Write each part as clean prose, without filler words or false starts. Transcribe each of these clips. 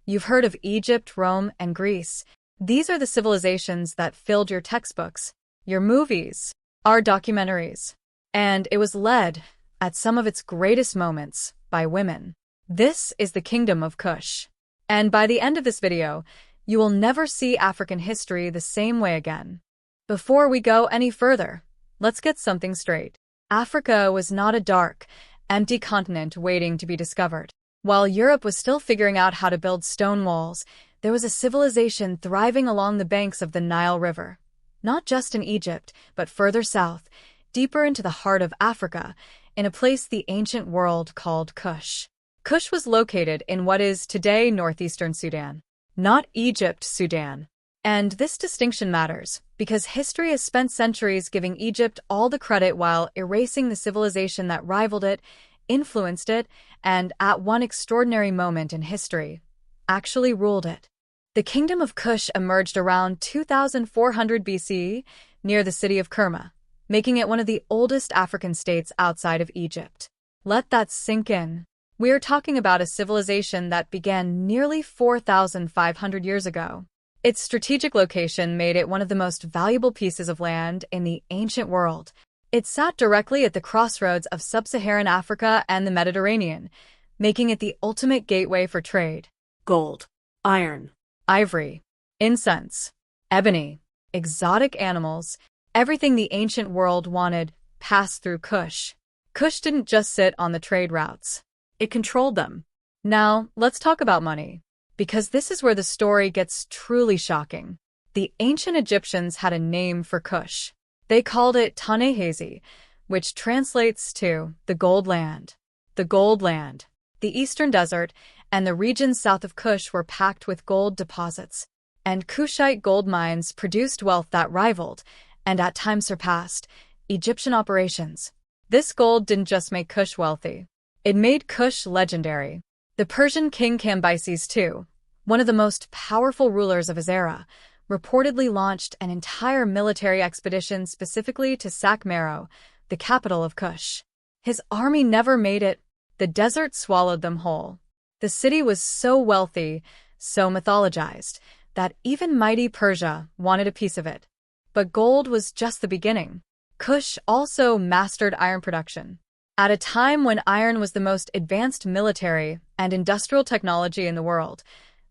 You've heard of Egypt, Rome, and Greece. These are the civilizations that filled your textbooks, your movies, our documentaries. And it was led, at some of its greatest moments, by women. This is the Kingdom of Kush. And by the end of this video, you will never see African history the same way again. Before we go any further, let's get something straight. Africa was not a dark, empty continent waiting to be discovered. While Europe was still figuring out how to build stone walls, there was a civilization thriving along the banks of the Nile River. Not just in Egypt, but further south, deeper into the heart of Africa, in a place the ancient world called Kush. Kush was located in what is today northeastern Sudan, not Egypt, Sudan. And this distinction matters, because history has spent centuries giving Egypt all the credit while erasing the civilization that rivaled it, influenced it, and, at one extraordinary moment in history, actually ruled it. The Kingdom of Kush emerged around 2400 BCE near the city of Kerma, making it one of the oldest African states outside of Egypt. Let that sink in. We are talking about a civilization that began nearly 4,500 years ago. Its strategic location made it one of the most valuable pieces of land in the ancient world. It sat directly at the crossroads of sub-Saharan Africa and the Mediterranean, making it the ultimate gateway for trade. Gold, iron, ivory, incense, ebony, exotic animals, everything the ancient world wanted passed through Kush. Kush didn't just sit on the trade routes. It controlled them. Now, let's talk about money, because this is where the story gets truly shocking. The ancient Egyptians had a name for Kush. They called it Ta-Nehesi, which translates to the Gold Land. The Gold Land, the Eastern Desert, and the regions south of Kush were packed with gold deposits, and Kushite gold mines produced wealth that rivaled, and at times surpassed, Egyptian operations. This gold didn't just make Kush wealthy. It made Kush legendary. The Persian king Cambyses II, one of the most powerful rulers of his era, reportedly launched an entire military expedition specifically to sack Meroe, the capital of Kush. His army never made it. The desert swallowed them whole. The city was so wealthy, so mythologized, that even mighty Persia wanted a piece of it. But gold was just the beginning. Kush also mastered iron production. At a time when iron was the most advanced military and industrial technology in the world,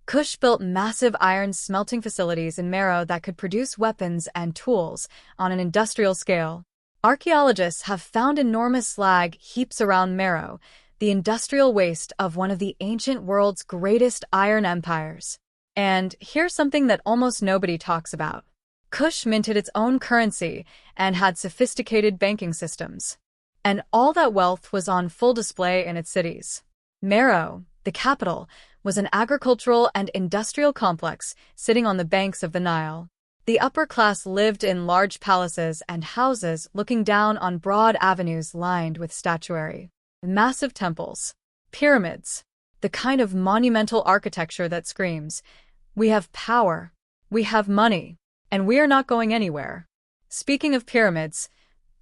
Kush built massive iron smelting facilities in Meroe that could produce weapons and tools on an industrial scale. Archaeologists have found enormous slag heaps around Meroe, the industrial waste of one of the ancient world's greatest iron empires. And here's something that almost nobody talks about. Kush minted its own currency and had sophisticated banking systems. And all that wealth was on full display in its cities. Meroe, the capital, was an agricultural and industrial complex sitting on the banks of the Nile. The upper class lived in large palaces and houses looking down on broad avenues lined with statuary. Massive temples, pyramids, the kind of monumental architecture that screams, "We have power, we have money, and we are not going anywhere." Speaking of pyramids,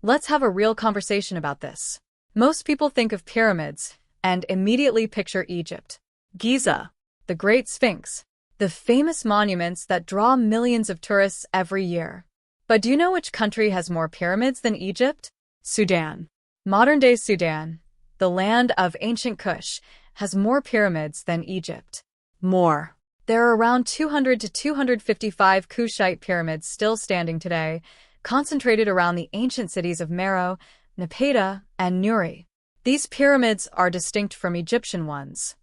let's have a real conversation about this. Most people think of pyramids and immediately picture Egypt. Giza, the Great Sphinx, the famous monuments that draw millions of tourists every year. But do you know which country has more pyramids than Egypt? Sudan. Modern-day Sudan, the land of ancient Kush, has more pyramids than Egypt. More. There are around 200 to 255 Kushite pyramids still standing today, concentrated around the ancient cities of Meroe, Napata, and Nuri. These pyramids are distinct from Egyptian ones.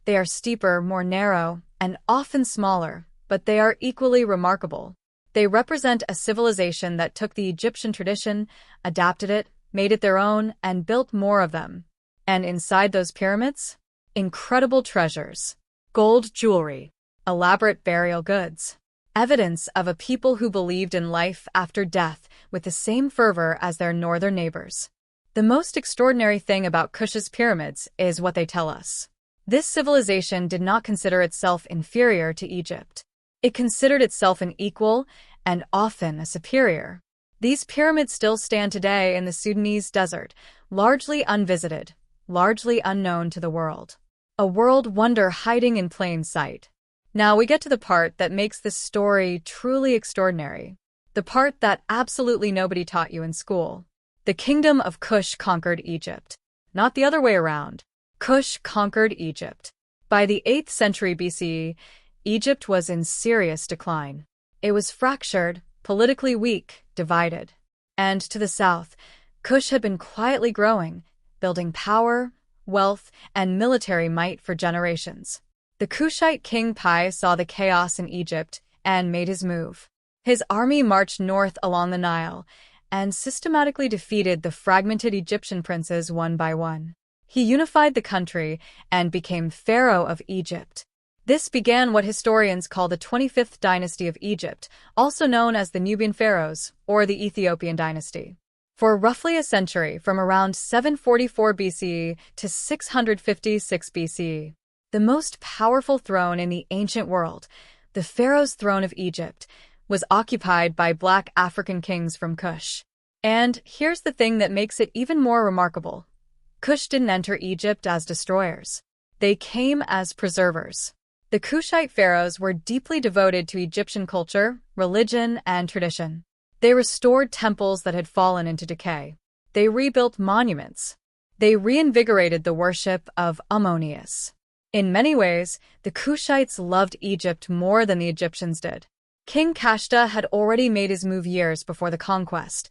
They are steeper, more narrow, and often smaller, but they are equally remarkable. They represent a civilization that took the Egyptian tradition, adapted it, made it their own, and built more of them. And inside those pyramids? Incredible treasures. Gold jewelry. Elaborate burial goods. Evidence of a people who believed in life after death with the same fervor as their northern neighbors. The most extraordinary thing about Kush's pyramids is what they tell us. This civilization did not consider itself inferior to Egypt. It considered itself an equal and often a superior. These pyramids still stand today in the Sudanese desert, largely unvisited, largely unknown to the world. A world wonder hiding in plain sight. Now we get to the part that makes this story truly extraordinary. The part that absolutely nobody taught you in school. The kingdom of Kush conquered Egypt. Not the other way around. Kush conquered Egypt. By the 8th century BCE, Egypt was in serious decline. It was fractured, politically weak, divided. And to the south, Kush had been quietly growing, building power, wealth, and military might for generations. The Kushite king Pi saw the chaos in Egypt and made his move. His army marched north along the Nile and systematically defeated the fragmented Egyptian princes one by one. He unified the country and became pharaoh of Egypt. This began what historians call the 25th dynasty of Egypt, also known as the Nubian pharaohs or the Ethiopian dynasty. For roughly a century, from around 744 BCE to 656 BCE, the most powerful throne in the ancient world, the pharaoh's throne of Egypt, was occupied by black African kings from Kush. And here's the thing that makes it even more remarkable. Kush didn't enter Egypt as destroyers. They came as preservers. The Kushite pharaohs were deeply devoted to Egyptian culture, religion, and tradition. They restored temples that had fallen into decay. They rebuilt monuments. They reinvigorated the worship of Ammonius. In many ways, the Kushites loved Egypt more than the Egyptians did. King Kashta had already made his move years before the conquest,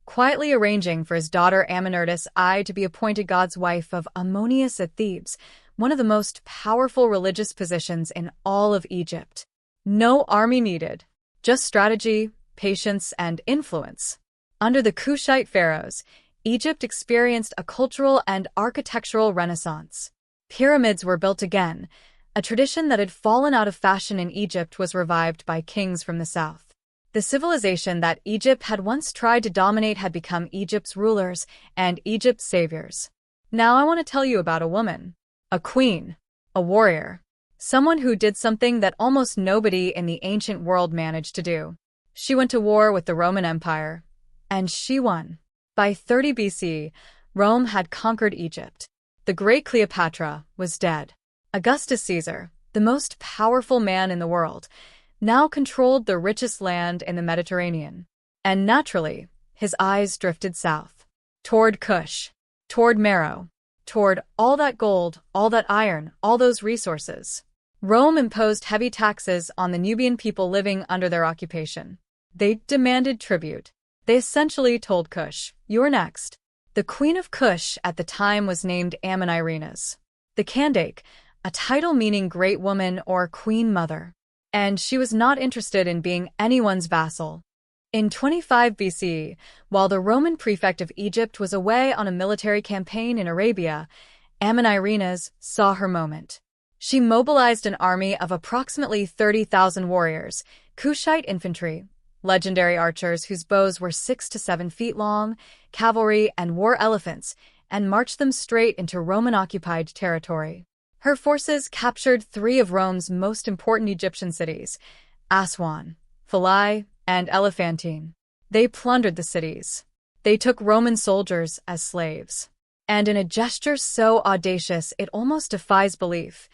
quietly arranging for his daughter Amenertis I to be appointed God's wife of Ammonius at Thebes, one of the most powerful religious positions in all of Egypt. No army needed, just strategy, patience, and influence. Under the Kushite pharaohs, Egypt experienced a cultural and architectural renaissance. Pyramids were built again. A tradition that had fallen out of fashion in Egypt was revived by kings from the south. The civilization that Egypt had once tried to dominate had become Egypt's rulers and Egypt's saviors. Now I want to tell you about a woman. A queen. A warrior. Someone who did something that almost nobody in the ancient world managed to do. She went to war with the Roman Empire, and she won. By 30 BC, Rome had conquered Egypt. The great Cleopatra was dead. Augustus Caesar, the most powerful man in the world, now controlled the richest land in the Mediterranean. And naturally, his eyes drifted south. Toward Kush. Toward Meroe. Toward all that gold, all that iron, all those resources. Rome imposed heavy taxes on the Nubian people living under their occupation. They demanded tribute. They essentially told Kush, "You're next." The queen of Kush at the time was named Amenirines, the Kandake, a title meaning great woman or queen mother. And she was not interested in being anyone's vassal. In 25 BC, while the Roman prefect of Egypt was away on a military campaign in Arabia, Amenirines saw her moment. She mobilized an army of approximately 30,000 warriors, Kushite infantry, legendary archers whose bows were 6 to 7 feet long, cavalry, and war elephants, and marched them straight into Roman-occupied territory. Her forces captured 3 of Rome's most important Egyptian cities, Aswan, Philae, and Elephantine. They plundered the cities. They took Roman soldiers as slaves. And in a gesture so audacious it almost defies belief,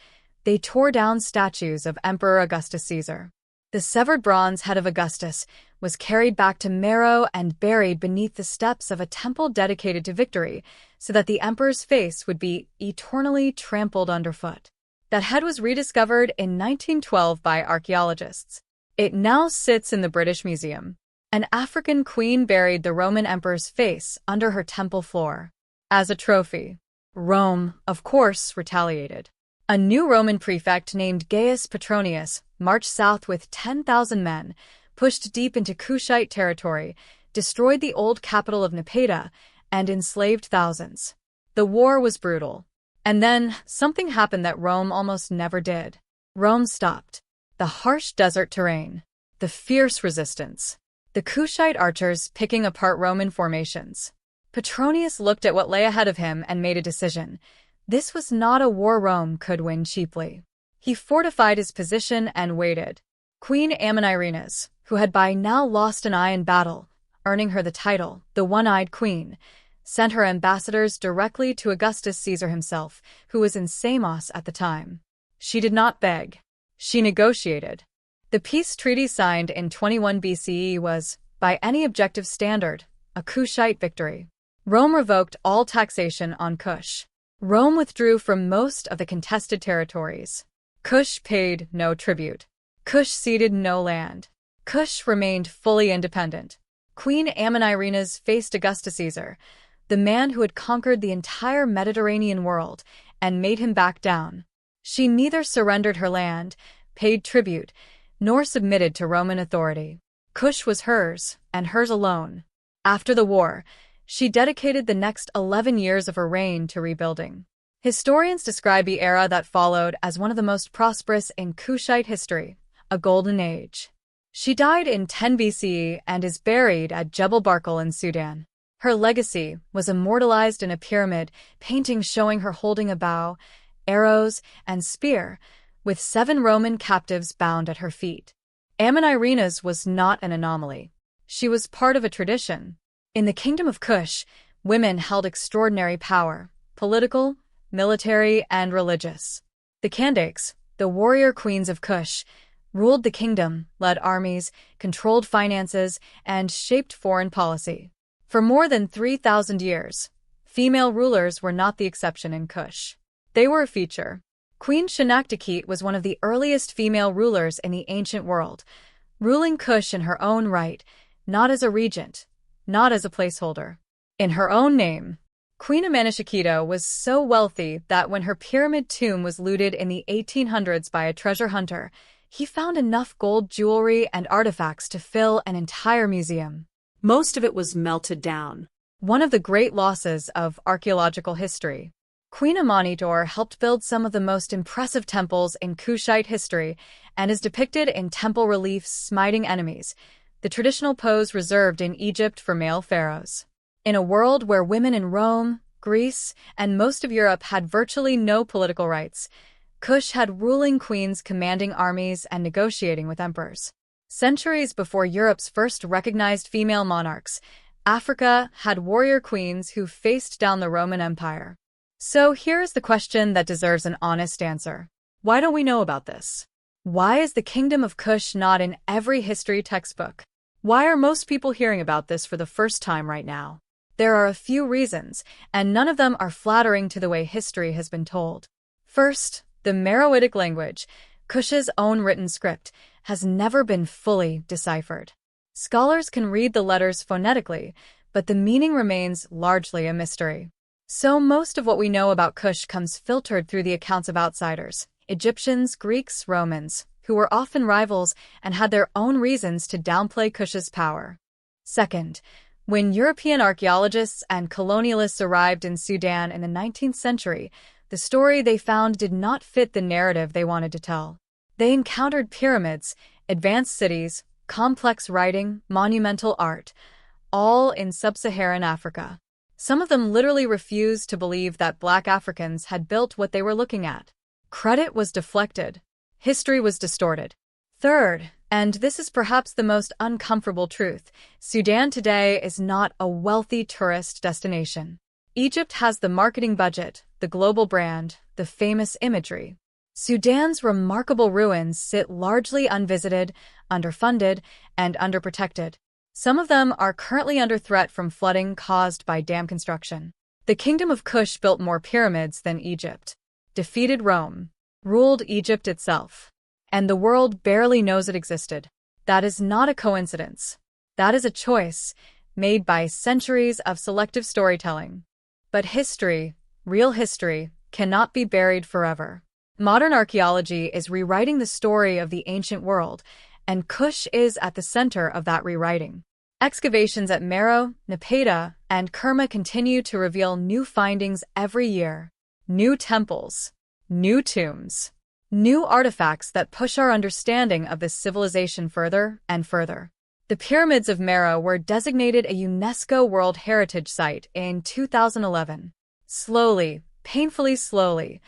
they tore down statues of Emperor Augustus Caesar. The severed bronze head of Augustus was carried back to Meroe and buried beneath the steps of a temple dedicated to victory, so that the emperor's face would be eternally trampled underfoot. That head was rediscovered in 1912 by archaeologists. It now sits in the British Museum. An African queen buried the Roman emperor's face under her temple floor. As a trophy, Rome, of course, retaliated. A new Roman prefect named Gaius Petronius marched south with 10,000 men, pushed deep into Kushite territory, destroyed the old capital of Napata, and enslaved thousands. The war was brutal. And then, something happened that Rome almost never did. Rome stopped. The harsh desert terrain. The fierce resistance. The Kushite archers picking apart Roman formations. Petronius looked at what lay ahead of him and made a decision. This was not a war Rome could win cheaply. He fortified his position and waited. Queen Amenirines, who had by now lost an eye in battle, earning her the title, the One-Eyed Queen, sent her ambassadors directly to Augustus Caesar himself, who was in Samos at the time. She did not beg. She negotiated. The peace treaty signed in 21 BCE was, by any objective standard, a Kushite victory. Rome revoked all taxation on Kush. Rome withdrew from most of the contested territories. Kush paid no tribute. Kush ceded no land. Kush remained fully independent. Queen Amanirenas faced Augustus Caesar, the man who had conquered the entire Mediterranean world, and made him back down. She neither surrendered her land, paid tribute, nor submitted to Roman authority. Kush was hers, and hers alone. After the war, she dedicated the next 11 years of her reign to rebuilding. Historians describe the era that followed as one of the most prosperous in Kushite history, a golden age. She died in 10 BCE and is buried at Jebel Barkal in Sudan. Her legacy was immortalized in a pyramid painting showing her holding a bow, arrows, and spear, with 7 Roman captives bound at her feet. Amanirenas was not an anomaly. She was part of a tradition. In the kingdom of Kush, women held extraordinary power, political, military, and religious. The Kandakes, the warrior queens of Kush, ruled the kingdom, led armies, controlled finances, and shaped foreign policy. For more than 3,000 years, female rulers were not the exception in Kush. They were a feature. Queen Shenaktakhet was one of the earliest female rulers in the ancient world, ruling Kush in her own right, not as a regent, not as a placeholder. In her own name, Queen Amanishakheto was so wealthy that when her pyramid tomb was looted in the 1800s by a treasure hunter, he found enough gold jewelry and artifacts to fill an entire museum. Most of it was melted down. One of the great losses of archaeological history. Queen Amanitor helped build some of the most impressive temples in Kushite history and is depicted in temple reliefs smiting enemies, the traditional pose reserved in Egypt for male pharaohs. In a world where women in Rome, Greece, and most of Europe had virtually no political rights, Kush had ruling queens commanding armies and negotiating with emperors. Centuries before Europe's first recognized female monarchs, Africa had warrior queens who faced down the Roman Empire. So here's the question that deserves an honest answer. Why don't we know about this? Why is the kingdom of Kush not in every history textbook? Why are most people hearing about this for the first time right now? There are a few reasons, and none of them are flattering to the way history has been told. First, the Meroitic language, Kush's own written script, has never been fully deciphered. Scholars can read the letters phonetically, but the meaning remains largely a mystery. So most of what we know about Kush comes filtered through the accounts of outsiders, Egyptians, Greeks, Romans, who were often rivals and had their own reasons to downplay Kush's power. Second, when European archaeologists and colonialists arrived in Sudan in the 19th century, the story they found did not fit the narrative they wanted to tell. They encountered pyramids, advanced cities, complex writing, monumental art, all in sub-Saharan Africa. Some of them literally refused to believe that Black Africans had built what they were looking at. Credit was deflected. History was distorted. Third, and this is perhaps the most uncomfortable truth, Sudan today is not a wealthy tourist destination. Egypt has the marketing budget, the global brand, the famous imagery. Sudan's remarkable ruins sit largely unvisited, underfunded, and underprotected. Some of them are currently under threat from flooding caused by dam construction. The Kingdom of Kush built more pyramids than Egypt, defeated Rome, ruled Egypt itself, and the world barely knows it existed. That is not a coincidence. That is a choice made by centuries of selective storytelling. But history, real history, cannot be buried forever. Modern archaeology is rewriting the story of the ancient world, and Kush is at the center of that rewriting. Excavations at Meroe, Napata, and Kerma continue to reveal new findings every year. New temples, new tombs, new artifacts that push our understanding of this civilization further and further. The pyramids of Meroe were designated a UNESCO World Heritage Site in 2011. Slowly, painfully slowly,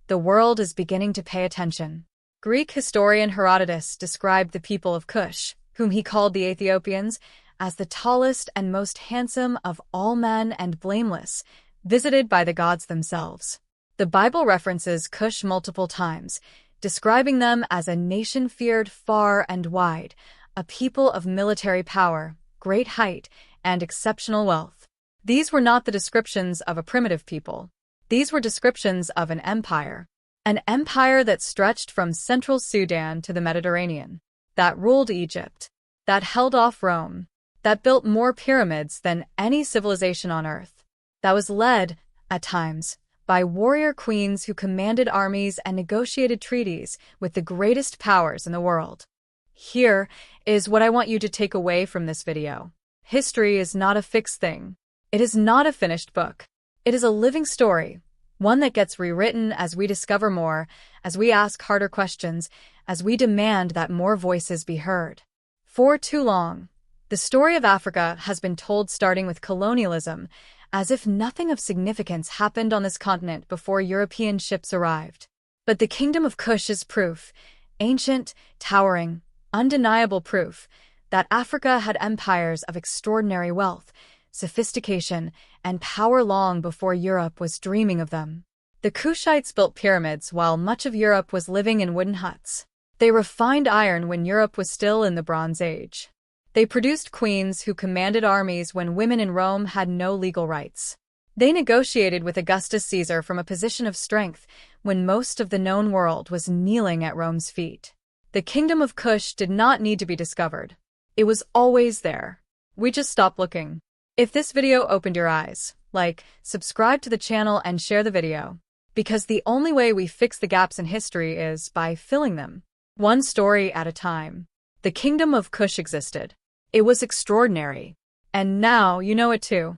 the world is beginning to pay attention. Greek historian Herodotus described the people of Kush, whom he called the Ethiopians, as the tallest and most handsome of all men and blameless, visited by the gods themselves. The Bible references Kush multiple times, describing them as a nation feared far and wide, a people of military power, great height, and exceptional wealth. These were not the descriptions of a primitive people. These were descriptions of an empire that stretched from central Sudan to the Mediterranean, that ruled Egypt, that held off Rome, that built more pyramids than any civilization on earth, that was led, at times, by warrior queens who commanded armies and negotiated treaties with the greatest powers in the world. Here is what I want you to take away from this video. History is not a fixed thing. It is not a finished book. It is a living story, one that gets rewritten as we discover more, as we ask harder questions, as we demand that more voices be heard. For too long, the story of Africa has been told starting with colonialism, as if nothing of significance happened on this continent before European ships arrived. But the Kingdom of Kush is proof, ancient, towering, undeniable proof, that Africa had empires of extraordinary wealth, sophistication, and power long before Europe was dreaming of them. The Kushites built pyramids while much of Europe was living in wooden huts. They refined iron when Europe was still in the Bronze Age. They produced queens who commanded armies when women in Rome had no legal rights. They negotiated with Augustus Caesar from a position of strength when most of the known world was kneeling at Rome's feet. The Kingdom of Kush did not need to be discovered. It was always there. We just stopped looking. If this video opened your eyes, like, subscribe to the channel and share the video. Because the only way we fix the gaps in history is by filling them, one story at a time. The Kingdom of Kush existed. It was extraordinary. And now you know it too.